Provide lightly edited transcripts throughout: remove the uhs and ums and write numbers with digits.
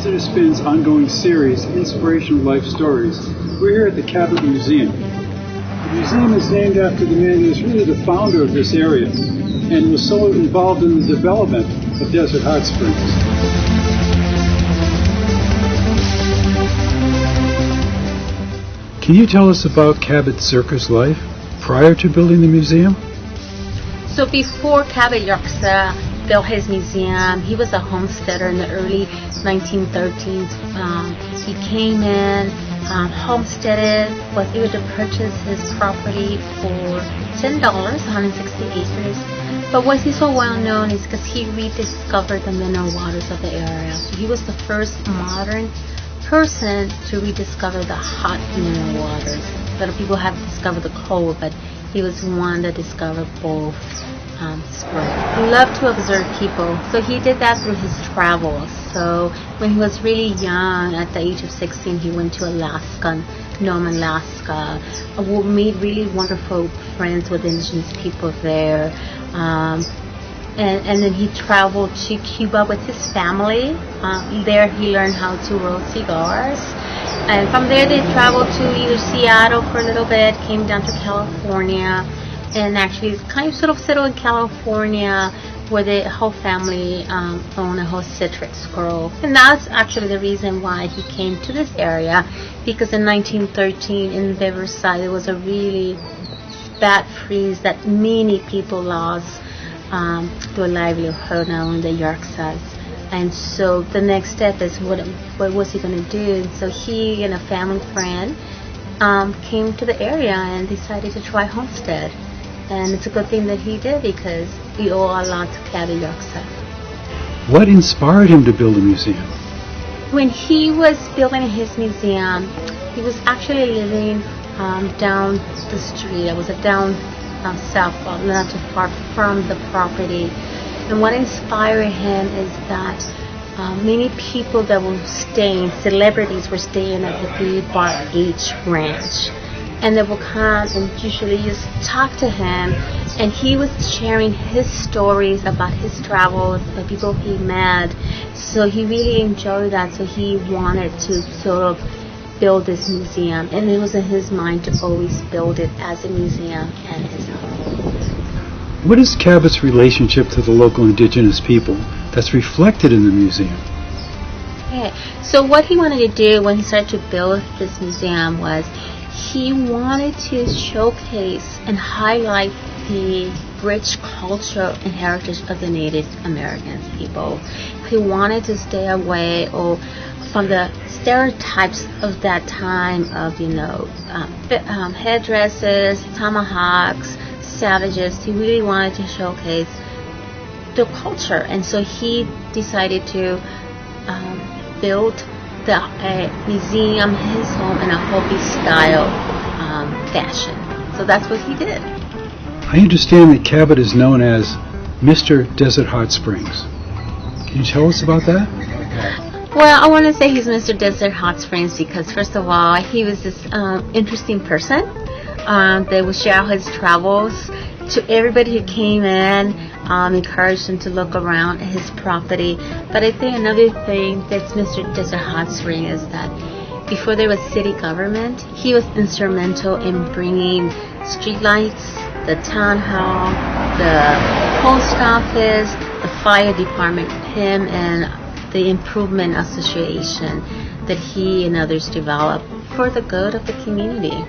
Positive Spin's ongoing series, Inspirational Life Stories, we're here at the Cabot Museum. The museum is named after the man who is really the founder of this area and was so involved in the development of Desert Hot Springs. Can you tell us about Cabot Yerxa's life prior to building the museum? So before Cabot Yerxa built his museum, he was a homesteader in the early 1913s. He came in, homesteaded, was able to purchase his property for $10, 160 acres. But what he's so well known is because he rediscovered the mineral waters of the area. So he was the first modern person to rediscover the hot mineral waters. A lot of people have discovered the cold, but he was one that discovered both springs. He loved to observe people, so he did that through his travels. So when he was really young, at the age of 16, he went to Alaska, Nome, Alaska, made really wonderful friends with indigenous people there. And then he traveled to Cuba with his family. There he learned how to roll cigars. And from there they traveled to either Seattle for a little bit, came down to California, and actually kind of sort of settled in California where the whole family owned a whole citrus grove. And that's actually the reason why he came to this area, because in 1913 in Riverside there was a really bad freeze that many people lost their livelihood now in the Yerxas. And so the next step is what was he going to do? So he and a family friend came to the area and decided to try homestead. And it's a good thing that he did, because we owe a lot to Cabot Yerxa. What inspired him to build a museum? When he was building his museum, he was actually living down the street. It was down south, not too far from the property. And what inspired him is that many people that were staying, celebrities were staying at the Big Bar H Ranch. And they would come and usually just talk to him. And he was sharing his stories about his travels, the people he met. So he really enjoyed that. So he wanted to sort of build this museum. And it was in his mind to always build it as a museum and his home. What is Cabot's relationship to the local indigenous people that's reflected in the museum? Okay, so what he wanted to do when he started to build this museum was he wanted to showcase and highlight the rich culture and heritage of the Native American people. He wanted to stay away from the stereotypes of that time of, headdresses, tomahawks, savages. He really wanted to showcase the culture, and so he decided to build the museum, his home, in a Hopi style fashion. So that's what he did. I understand that Cabot is known as Mr. Desert Hot Springs. Can you tell us about that? Well, I want to say he's Mr. Desert Hot Springs because, first of all, he was this interesting person. They would share his travels to everybody who came in, encouraged him to look around at his property. But I think another thing that's Mr. Desert Hot Spring is that before there was city government, he was instrumental in bringing streetlights, the town hall, the post office, the fire department, him and the Improvement Association that he and others developed for the good of the community.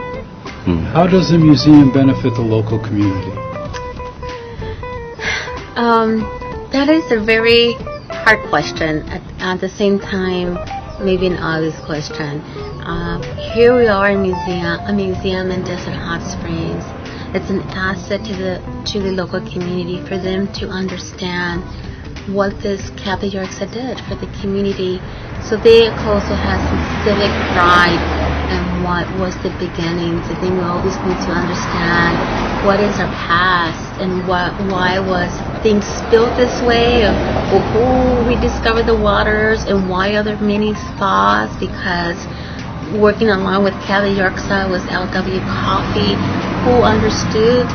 How does the museum benefit the local community? That is a very hard question. At the same time, maybe an obvious question. Here we are in a museum in Desert Hot Springs. It's an asset to the local community for them to understand what this Cabot Yerxa did for the community. So they also have some civic pride and what was the beginnings. I think we always need to understand what is our past and why was things built this way, or who rediscovered the waters, and why are there many spas. Because working along with Cabot Yerxa was L.W. Coffey, who understood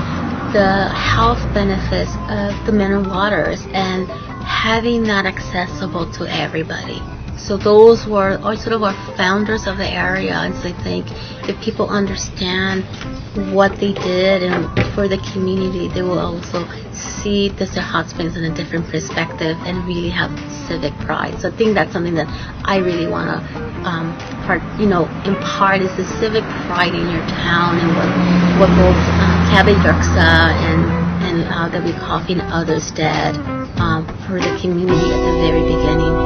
the health benefits of the mineral waters and having that accessible to everybody. So those were sort of our founders of the area, and so I think if people understand what they did and for the community, they will also see the hot springs in a different perspective and really have civic pride. So I think that's something that I really want to impart is the civic pride in your town, and what both Cabot Yerxa and W Coffee and others did for the community at the very beginning.